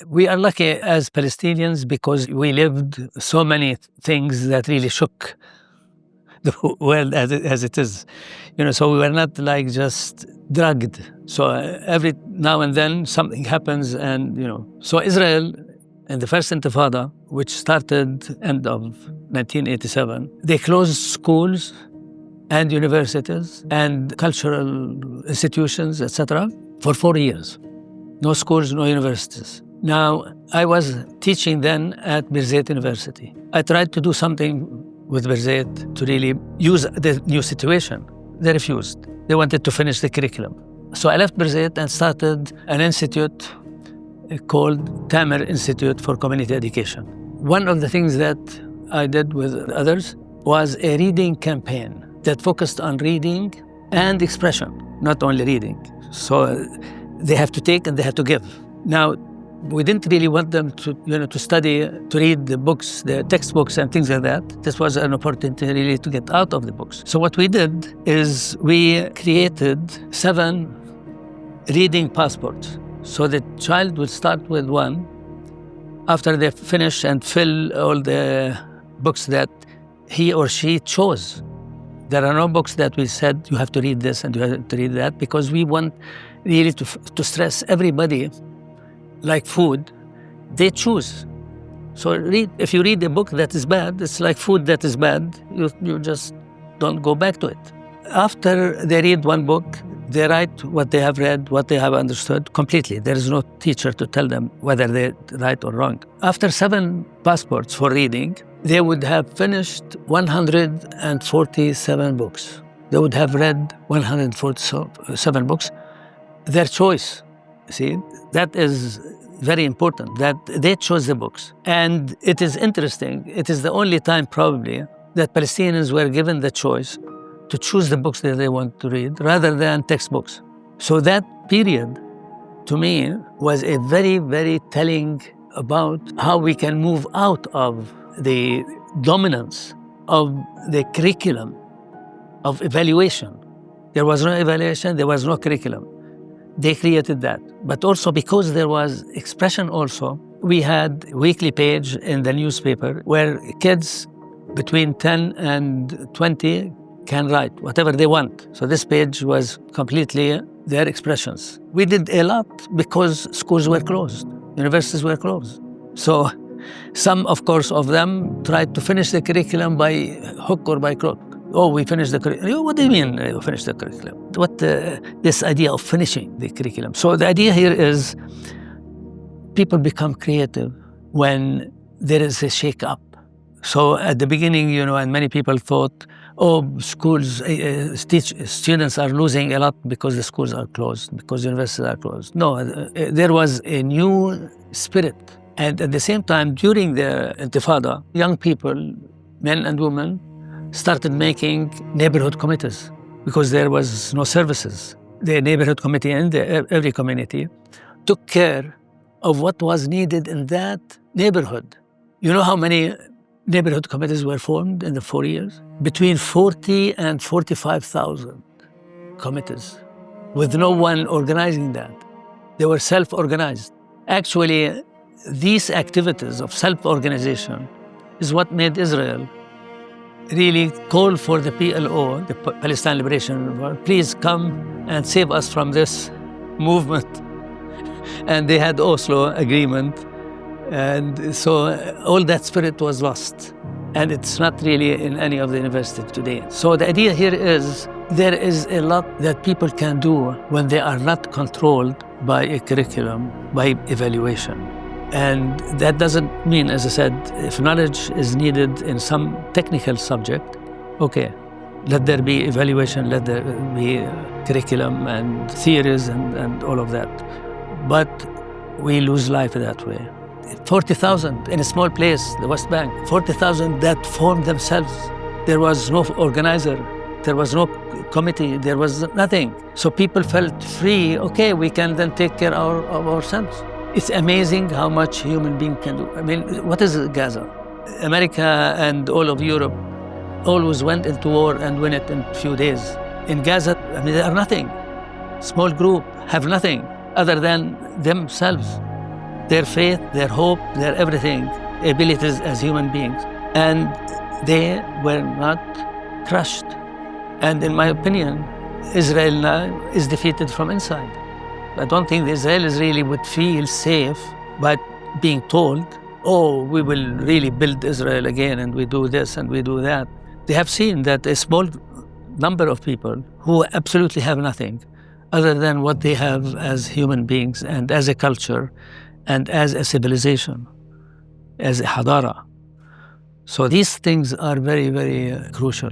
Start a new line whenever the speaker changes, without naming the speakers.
We are lucky as Palestinians because we lived so many things that really shook the world as it is. So we were not like just drugged. So every now and then something happens So Israel in the first Intifada, which started end of 1987, they closed schools and universities and cultural institutions, etc., for 4 years. No schools, no universities. Now, I was teaching then at Birzeit University. I tried to do something with Birzeit to really use the new situation. They refused. They wanted to finish the curriculum. So I left Birzeit and started an institute called TAMER Institute for Community Education. One of the things that I did with others was a reading campaign that focused on reading and expression, not only reading. So they have to take and they have to give. Now, we didn't really want them to study, to read the books, the textbooks and things like that. This was an opportunity really to get out of the books. So what we did is we created 7 reading passports. So the child would start with one. After they finish and fill all the books that he or she chose. There are no books that we said you have to read this and you have to read that, because we want really to stress everybody, like food, they choose. So if you read a book that is bad, it's like food that is bad, you just don't go back to it. After they read one book, they write what they have read, what they have understood completely. There is no teacher to tell them whether they're right or wrong. After 7 passports for reading, they would have finished 147 books. They would have read 147 books. Their choice, see, that is very important, that they chose the books. And it is interesting, it is the only time probably that Palestinians were given the choice to choose the books that they want to read rather than textbooks. So that period, to me, was a very, very telling about how we can move out of the dominance of the curriculum, of evaluation. There was no evaluation, there was no curriculum. They created that. But also because there was expression also, we had a weekly page in the newspaper where kids between 10 and 20 can write whatever they want. So this page was completely their expressions. We did a lot because schools were closed, universities were closed. So some, of course, of them tried to finish the curriculum by hook or by crook. Oh, we finished the curriculum. What do you mean finish the curriculum? This idea of finishing the curriculum. So the idea here is people become creative when there is a shake-up. So at the beginning, and many people thought, schools, students are losing a lot because the schools are closed, because universities are closed. No, there was a new spirit. And at the same time, during the Intifada, young people, men and women, started making neighborhood committees because there was no services. The neighborhood committee in every community took care of what was needed in that neighborhood. You know how many neighborhood committees were formed in the 4 years? Between 40 and 45,000 committees, with no one organizing that. They were self-organized. Actually, these activities of self-organization is what made Israel really call for the PLO, the Palestine Liberation Movement, please come and save us from this movement. And they had Oslo agreement. And so all that spirit was lost. And it's not really in any of the universities today. So the idea here is there is a lot that people can do when they are not controlled by a curriculum, by evaluation. And that doesn't mean, as I said, if knowledge is needed in some technical subject, okay, let there be evaluation, let there be curriculum and theories and all of that. But we lose life that way. 40,000 in a small place, the West Bank, 40,000 that formed themselves. There was no organizer, there was no committee, there was nothing. So people felt free, okay, we can then take care of ourselves. It's amazing how much human being can do. I mean, what is Gaza? America and all of Europe always went into war and win it in a few days. In Gaza, I mean, they are nothing. Small group have nothing other than themselves. their faith, their hope, their everything, abilities as human beings. And they were not crushed. And in my opinion, Israel now is defeated from inside. I don't think the Israelis really would feel safe by being told, oh, we will really build Israel again and we do this and we do that. They have seen that a small number of people who absolutely have nothing other than what they have as human beings and as a culture and as a civilization, as a hadara. So these things are very, very crucial.